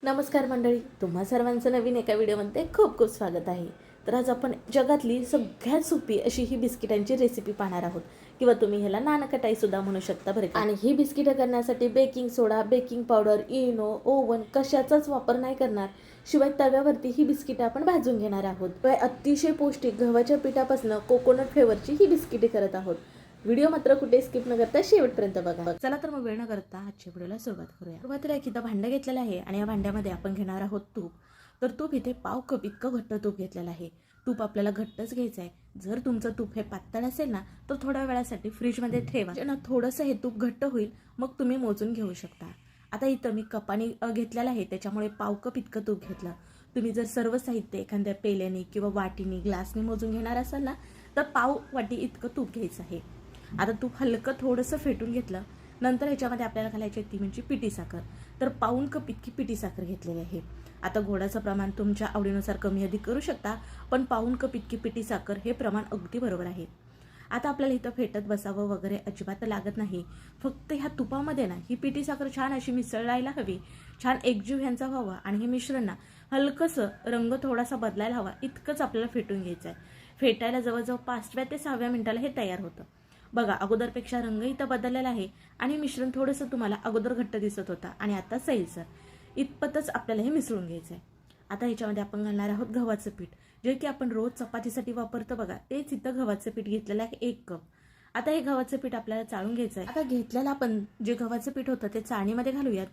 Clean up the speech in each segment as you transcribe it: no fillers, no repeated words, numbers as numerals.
नमस्कार मंडळी, तुम्हा सर्वांचं नवीन एका व्हिडिओमध्ये खूप खूप स्वागत आहे. तर आज आपण जगातली सगळ्यात सोपी अशी ही बिस्किटांची रेसिपी पाहणार आहोत, किंवा तुम्ही ह्याला नानकटाई सुद्धा म्हणू शकता बरं का. आणि ही बिस्किटं करण्यासाठी बेकिंग सोडा, बेकिंग पावडर, इनो, ओव्हन कशाचाच वापर नाही करणार. शिवाय तव्यावरती ही बिस्किटं आपण भाजून घेणार आहोत. शिवाय अतिशय पौष्टिक गव्हाच्या पिठापासून कोकोनट फ्लेवरची ही बिस्किटे करत आहोत. व्हिडिओ मात्र कुठे स्किप न करता शेवटपर्यंत बघा. चला तर मग वेळ न करता आजच्या व्हिडिओला सुरुवात करूया. सुरुवातीला एक इथं भांडं घेतलेलं आहे आणि या भांड्यामध्ये आपण घेणार आहोत तूप. तर तूप इथे पाव कप इतकं घट्ट तूप घेतलेलं आहे. तूप आपल्याला घट्टच घ्यायचं आहे. जर तुमचं तूप हे पातळ असेल ना, तर थोड्या वेळासाठी फ्रीजमध्ये ठेवा. ना थोडंसं हे तूप घट्ट होईल, मग तुम्ही मोजून घेऊ शकता. आता इथं मी कपाने घेतलेलं आहे, त्याच्यामुळे पाव कप इतकं तूप घेतलं. तुम्ही जर सर्व साहित्य एखाद्या पेल्याने किंवा वाटीने ग्लासने मोजून घेणार असाल ना, तर पाव वाटी इतकं तूप घ्यायचं आहे. आता तूप हलकं थोडंसं फेटून घेतलं. नंतर ह्याच्यामध्ये आपल्याला घालायची ती म्हणजे पिठी साखर. तर पाऊण कप इतकी पिठी साखर घेतलेली आहे. आता गोडाचं प्रमाण तुमच्या आवडीनुसार कमी अधिक करू शकता, पण पाऊण कप इतकी पिठी साखर हे प्रमाण अगदी बरोबर आहे. आता आपल्याला इथं फेटत बसावं वगैरे अजिबात लागत नाही. फक्त ह्या तुपामध्ये ना ही पिठी साखर छान अशी मिसळायला हवी, छान एकजीव ह्यांचा व्हावा आणि हे मिश्रण ना हलकंसं रंग थोडासा बदलायला हवा इतकंच आपल्याला फेटून घ्यायचं आहे. फेटायला जवळजवळ 5व्या ते 6व्या मिनिटाला हे तयार होतं. बघा, अगोदरपेक्षा रंग इथं बदललेला आहे आणि मिश्रण थोडंसं तुम्हाला अगोदर घट्ट दिसत होता आणि आता सैलसर. इतपतच आपल्याला हे मिसळून घ्यायचं आहे. आता ह्याच्यामध्ये आपण घालणार आहोत गव्हाचं पीठ, जे की आपण रोज चपातीसाठी वापरतो बघा, तेच इथं गव्हाचं पीठ घेतलेलं आहे 1 कप. आता हे गव्हाचं पीठ आपल्याला चाळून घ्यायचं आहे. आता घेतलेलं आपण जे गव्हाचं पीठ होतं ते चाळणीमध्ये घालूयात.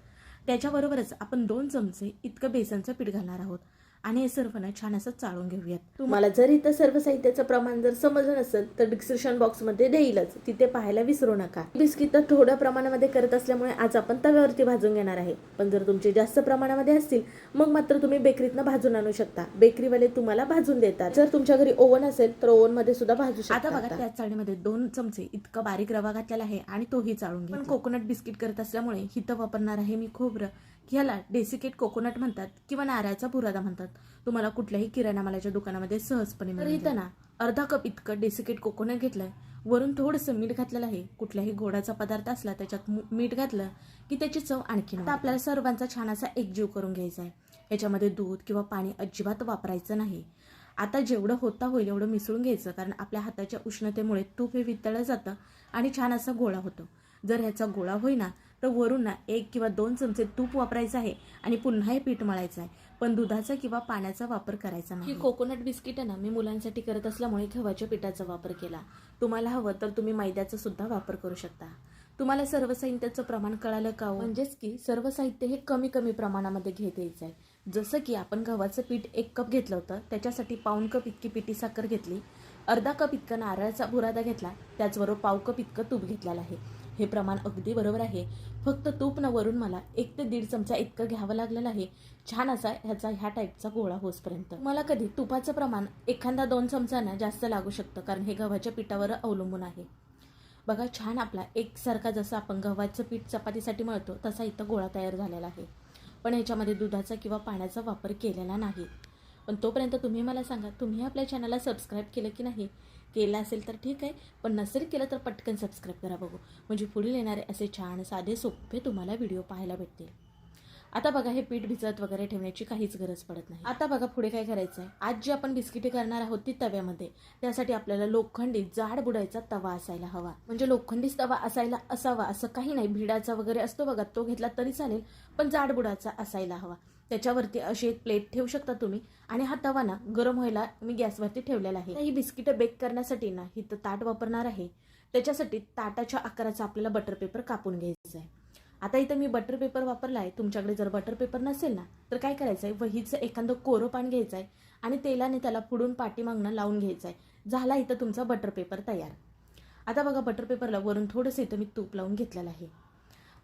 त्याच्याबरोबरच आपण 2 चमचे इतकं बेसनचं पीठ घालणार आहोत आणि हे सर्व ना छान असं चाळून घेऊयात. तुम्हाला जर इथं सर्व साहित्याचं प्रमाण जर समजलं नसेल तर डिस्क्रिप्शन बॉक्समध्ये देईलच, तिथे पाहायला विसरू नका. बिस्किट तर थोड्या प्रमाणामध्ये करत असल्यामुळे आज आपण तव्यावरती भाजून घेणार आहे. पण जर तुमचे जास्त प्रमाणामध्ये असतील मग मात्र तुम्ही बेकरीतनं भाजून आणू शकता. बेकरीवाले तुम्हाला भाजून देतात. जर तुमच्या घरी ओव्हन असेल तर ओव्हन मध्ये सुद्धा भाजू शकता. आता बघा, त्याच चाळणीमध्ये 2 चमचे इतका बारीक रवा घातलेला आहे आणि तोही चाळून घ्या. पण कोकोनट बिस्किट करत असल्यामुळे हिथं वापरणार आहे मी खोबरं. ह्याला डेसिकेट कोकोनट म्हणतात किंवा नारळाचा बुरादा म्हणतात. तुम्हाला कुठल्याही किराणा मालाच्या दुकानामध्ये सहजपणे मिळेल. तर इथं ना अर्धा कप इतकं डेसिकेट कोकोनट घेतलंय. वरून थोडंसं मीठ घातलेलं आहे. कुठल्याही गोडाचा पदार्थ असला त्याच्यात मीठ घातलं की त्याची चव आणखी. आता आपल्याला सर्वांचा छान असा एकजीव करून घ्यायचा आहे. याच्यामध्ये दूध किंवा पाणी अजिबात वापरायचं नाही. आता जेवढं होता होईल एवढं मिसळून घ्यायचं, कारण आपल्या हाताच्या उष्णतेमुळे तूप हे वितळलं जातं आणि छान असा गोळा होतो. जर ह्याचा गोळा होईना तर वरून ना 1 किंवा 2 चमचे तूप वापरायचं आहे आणि पुन्हा हे पीठ मळायचं आहे. पण दुधाचा किंवा पाण्याचा वापर करायचा नाही. ही कोकोनट बिस्किट ना मी मुलांसाठी करत असल्यामुळे गव्हाच्या पिठाचा वापर केला. तुम्हाला हवं तर तुम्ही मैद्याचा सुद्धा वापर करू शकता. तुम्हाला सर्व साहित्याचं प्रमाण कळालं का? म्हणजेच की सर्व साहित्य हे कमी कमी प्रमाणामध्ये घेत यायचं आहे. जसं की आपण गव्हाचं पीठ 1 कप घेतलं होतं, त्याच्यासाठी पाऊण कप इतकी पिठी साखर घेतली, अर्धा कप इतका नारळाचा बुरादा घेतला, त्याचबरोबर पाव कप इतकं तूप घेतलेलं आहे. हे प्रमाण अगदी बरोबर आहे. फक्त तूप न वरून मला 1 ते 1.5 चमचा इतकं घ्यावं लागलेलं आहे, छान असा ह्या टाईपचा गोळा होसपर्यंत. मला कधी तुपाचं प्रमाण एखादा 2 चमचांना जास्त लागू शकतं, कारण हे गव्हाच्या पिठावर अवलंबून आहे. बघा, छान आपला एकसारखा जसं आपण गव्हाचं पीठ चपातीसाठी मळतो तसा इथं गोळा तयार झालेला आहे. पण ह्याच्यामध्ये दुधाचा किंवा पाण्याचा वापर केलेला नाही. पण तोपर्यंत तुम्ही मला सांगा, तुम्ही आपल्या चॅनलला सबस्क्राईब केलं की नाही? केलं असेल तर ठीक आहे, पण नसेल केलं तर पटकन सबस्क्राईब करा बघू, म्हणजे पुढील येणारे असे छान साधे सोपे तुम्हाला व्हिडिओ पाहायला भेटतील. आता बघा, हे पीठ भिजत वगैरे ठेवण्याची काहीच गरज पडत नाही. आता बघा पुढे काय करायचं आहे. आज जी आपण बिस्किटे करणार आहोत ती तव्यामध्ये. त्यासाठी आपल्याला लोखंडी जाड बुडायचा तवा असायला हवा. म्हणजे लोखंडीच तवा असावा असं काही नाही. भिडाचा वगैरे असतो बघा, तो घेतला तरी चालेल, पण जाड बुडाचा असायला हवा. त्याच्यावरती अशी एक प्लेट ठेवू शकता तुम्ही आणि हा तवा ना गरम व्हायला मी गॅसवरती ठेवलेला आहे. ही बिस्किटं बेक करण्यासाठी ना इथं ताट वापरणार आहे. त्याच्यासाठी ताटाच्या आकाराचा आपल्याला बटर पेपर कापून घ्यायचा आहे. आता इथं मी बटर पेपर वापरला आहे. तुमच्याकडे जर बटर पेपर नसेल ना तर काय करायचं आहे, वहीचं एखादं कोरं पान घ्यायचं आहे आणि तेलाने त्याला पुढून पाठीमागनं लावून घ्यायचं आहे. झाला इथं तुमचा बटर पेपर तयार. आता बघा, बटर पेपरला वरून थोडंसं इथं मी तूप लावून घेतलेलं आहे.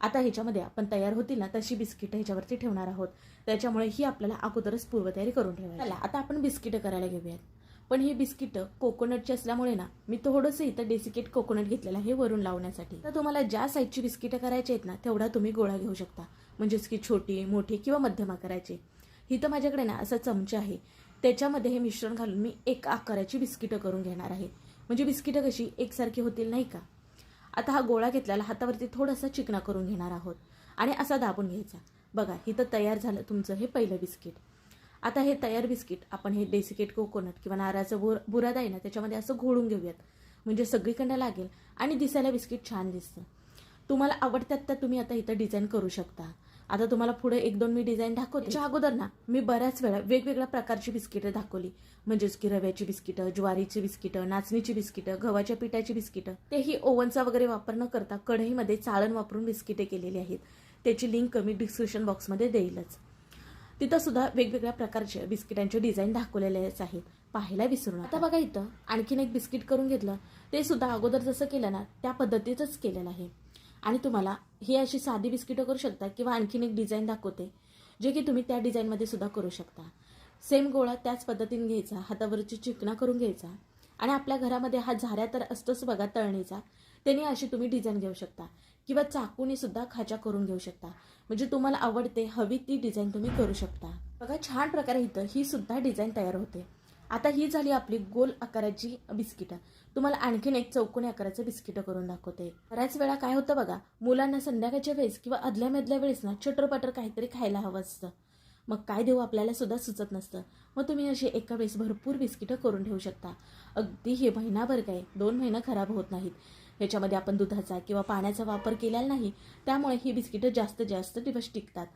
आता ह्याच्यामध्ये आपण तयार होतील ना तशी बिस्किटं ह्याच्यावरती ठेवणार आहोत. त्याच्यामुळे ही आपल्याला अगोदरच पूर्वतयारी करून ठेवायची. आता आपण बिस्किटं करायला घेऊयात. पण ही बिस्किटं कोकोनटची असल्यामुळे ना मी थोडंसं इथं डेसिकेट कोकोनट घेतलेलं आहे वरून लावण्यासाठी. तर तुम्हाला ज्या साईजची बिस्किटं करायची आहेत ना तेवढा तुम्ही गोळा घेऊ शकता, म्हणजेच की छोटी, मोठी किंवा मध्यम आकाराची. ही तर माझ्याकडे ना असा चमचा आहे, त्याच्यामध्ये हे मिश्रण घालून मी 1 आकाराची बिस्किटं करून घेणार आहे. म्हणजे बिस्किटं कशी एकसारखी होतील नाही का. आता हा गोळा घेतलेला हातावरती थोडासा चिकना करून घेणार आहोत आणि असा दाबून घ्यायचा. बघा इथं तयार झालं तुमचं हे पहिलं बिस्किट. आता हे तयार बिस्किट आपण हे डेसिकेट कोकोनट किंवा नारळाचं बुराद आहे ना त्याच्यामध्ये असं घोळून घेऊयात, म्हणजे सगळीकडे लागेल आणि दिसायला बिस्किट छान दिसतं. तुम्हाला आवडतात तर तुम्ही आता इथं डिझाईन करू शकता. आता तुम्हाला पुढे 1-2 मी डिझाईन दाखवते. त्याच्या अगोदर ना मी बऱ्याच वेळा वेगवेगळ्या प्रकारची बिस्किटं दाखवली, म्हणजेच की रव्याची बिस्किटं, ज्वारीची बिस्किटं, नाचणीची बिस्किटं, गव्हाच्या पिठाची बिस्किटं. तेही ओव्हनचा वगैरे वापर न करता कढईमध्ये चाळण वापरून बिस्किटे केलेली आहेत. त्याची लिंक मी डिस्क्रिप्शन बॉक्समध्ये देईलच. तिथं सुद्धा वेगवेगळ्या प्रकारचे बिस्किटांचे डिझाईन दाखवलेलेच आहेत, पाहायला विसरू नका. आता बघा इथं आणखीन एक बिस्किट करून घेतलं, ते सुद्धा अगोदर जसं केलं ना त्या पद्धतीतच केलेलं आहे. आणि तुम्हाला ही अशी साधी बिस्किटं करू शकता किंवा आणखीन एक डिझाईन दाखवते जे की तुम्ही त्या डिझाईनमध्ये सुद्धा करू शकता. सेम गोळा त्याच पद्धतीने घ्यायचा, हातावरची चिकना करून घ्यायचा आणि आपल्या घरामध्ये हा झाऱ्या तर असतोच बघा तळणीचा, त्याने अशी तुम्ही डिझाईन घेऊ शकता किंवा चाकूने सुद्धा खाच्या करून घेऊ शकता. म्हणजे तुम्हाला आवडते हवी ती डिझाईन तुम्ही करू शकता. बघा छान प्रकारे इथं ही सुद्धा डिझाईन तयार होते. आता ही झाली आपली गोल आकाराची बिस्किटं. तुम्हाला आणखीन एक चौकोनी आकाराचं बिस्किटं करून दाखवते. बऱ्याच वेळा काय होतं बघा, मुलांना संध्याकाळच्या वेळेस किंवा आदल्यामधल्या वेळेस ना चटरपटर काहीतरी खायला हवं असतं. मग काय देऊ आपल्याला सुद्धा सुचत नसतं. मग तुम्ही अशी एका वेळेस भरपूर बिस्किटं करून ठेवू शकता. अगदी हे महिनाभर काय 2 महिने खराब होत नाहीत. ह्याच्यामध्ये आपण दुधाचा किंवा पाण्याचा वापर केलेला नाही, त्यामुळे ही बिस्किटं जास्त दिवस टिकतात.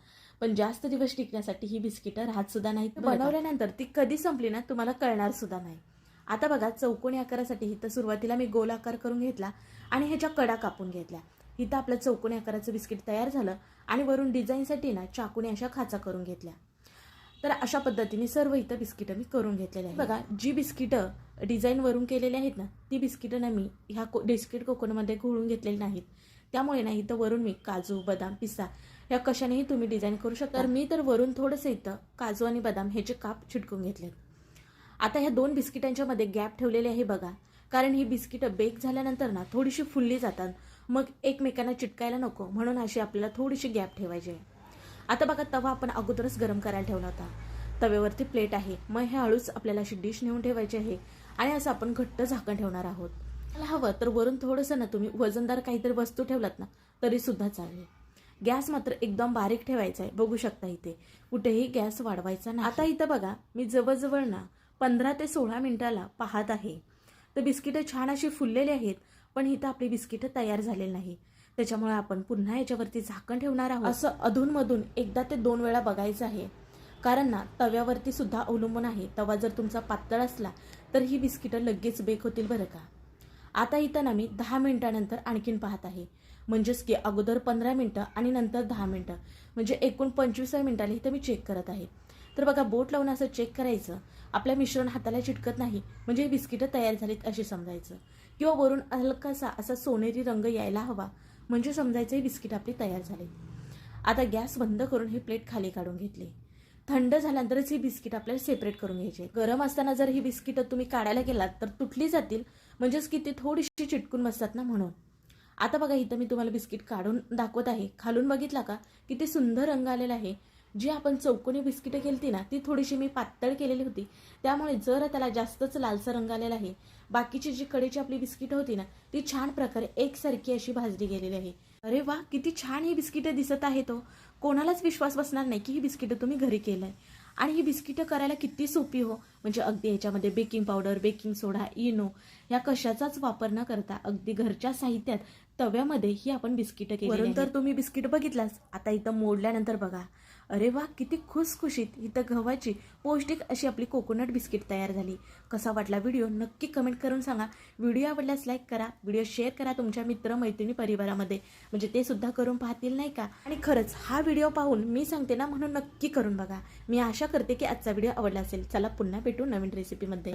पण जास्त दिवस टिकण्यासाठी ही बिस्किटं राहत सुद्धा नाहीत. बनवल्यानंतर ती कधी संपली ना तुम्हाला कळणार सुद्धा नाही. आता बघा चौकोनी आकारासाठी इथं सुरुवातीला मी गोल आकार करून घेतला आणि ह्याच्या कडा कापून घेतल्या. इथं आपलं चौकोनी आकाराचं बिस्किट तयार झालं आणि वरून डिझाईनसाठी ना चाकूने अशा खाचा करून घेतल्या. तर अशा पद्धतीने सर्व इथं बिस्किटं मी करून घेतलेले आहेत. बघा जी बिस्किटं डिझाईन वरून केलेली आहेत ना ती बिस्किटं ना मी ह्या बिस्किट कोकोनमध्ये घोळून घेतलेली नाहीत. त्यामुळे ना इथं वरून मी काजू, बदाम, पिस्ता ह्या कशानेही तुम्ही डिझाईन करू शकता. तर मी तर वरून थोडंसं इथं काजू आणि बदाम ह्याचे काप चिटकून घेतलेत. आता ह्या 2 बिस्किटांच्या मध्ये गॅप ठेवलेले आहे बघा, कारण ही बिस्किटं बेक झाल्यानंतर ना थोडीशी फुलली जातात, मग एकमेकांना चिटकायला नको म्हणून अशी आपल्याला थोडीशी गॅप ठेवायची आहे. आता बघा तवा आपण अगोदरच गरम करायला ठेवला होता. तव्यावरती प्लेट आहे, मग हे हळूच आपल्याला अशी डिश नेऊन ठेवायची आहे आणि असं आपण घट्ट झाकण ठेवणार आहोत. मला हवं तर वरून थोडंसं ना तुम्ही वजनदार काहीतरी वस्तू ठेवलात ना तरी सुद्धा चालेल. गॅस मात्र एकदम बारीक ठेवायचा आहे. बघू शकता इथे कुठेही गॅस वाढवायचा नाही. आता इथं बघा मी जवळजवळ ना 15 ते 16 मिनिटाला पाहत आहे. तर बिस्किटं छान अशी फुललेली आहेत, पण इथं आपली बिस्किटं तयार झालेली नाही. त्याच्यामुळे आपण पुन्हा याच्यावरती झाकण ठेवणार आहोत. असं अधूनमधून 1 ते 2 वेळा बघायचं आहे, कारण ना तव्यावरती सुद्धा अवलंबून आहे. तवा जर तुमचा पातळ असला तर ही बिस्किटं लगेच बेक होतील बरं का. आता इथं ना मी 10 मिनिटानंतर आणखीन पाहत आहे, म्हणजेच की अगोदर 15 मिनिटं आणि नंतर 10 मिनिटं, म्हणजे एकूण 25 मिनिटाला इथं मी चेक करत आहे. तर बघा बोट लावून असं चेक करायचं, आपल्या मिश्रण हाताला चिटकत नाही म्हणजे बिस्किटं तयार झालीत असे समजायचं, किंवा वरून हलकासा असा सोनेरी रंग यायला हवा म्हणजे समजायचं ही बिस्किट आपली तयार झाली. आता गॅस बंद करून ही प्लेट खाली काढून घेतली. थंड झाल्यानंतरच ही बिस्किट आपल्याला सेपरेट करून घ्यायची. गरम असताना जर ही बिस्किटं तुम्ही काढायला गेलात तर तुटली जातील, म्हणजेच की ती थोडीशी चिटकून बसतात ना म्हणून. आता बघा इथं मी तुम्हाला बिस्किट काढून दाखवत आहे. खालून बघितला का किती सुंदर रंग आलेला आहे. जी आपण चौकोनी बिस्किटं केली ना ती थोडीशी मी पातळ केलेली होती, त्यामुळे जर त्याला जास्तच लालसर रंग आलेला आहे. बाकीची जी कडेची आपली बिस्किटं होती ना ती छान प्रकारे एकसारखी अशी भाजली गेलेली आहे. अरे वा किती छान ही बिस्किटं दिसत आहेत. कोणालाच विश्वास बसणार नाही की ही बिस्किटं तुम्ही घरी केलं आहे. आणि ही बिस्किटं करायला किती सोपी हो, म्हणजे अगदी ह्याच्यामध्ये बेकिंग पावडर, बेकिंग सोडा, इनो या कशाचाच वापर न करता अगदी घरच्या साहित्यात तव्यामध्ये ही आपण बिस्किटं केली. वरून तर तुम्ही बिस्किट बघितलाच, आता इथं मोडल्यानंतर बघा, अरे वा किती खुसखुशीत इथं गव्हाची पौष्टिक अशी आपली कोकोनट बिस्किट तयार झाली. कसा वाटला व्हिडिओ नक्की कमेंट करून सांगा. व्हिडिओ आवडल्यास लाईक करा, व्हिडिओ शेअर करा तुमच्या मित्र मैत्रिणी परिवारामध्ये, म्हणजे ते सुद्धा करून पाहतील नाही का. आणि खरंच हा व्हिडिओ पाहून मी सांगते ना म्हणून नक्की करून बघा. मी आशा करते की आजचा व्हिडिओ आवडला असेल. चला पुन्हा भेटू नवीन रेसिपीमध्ये.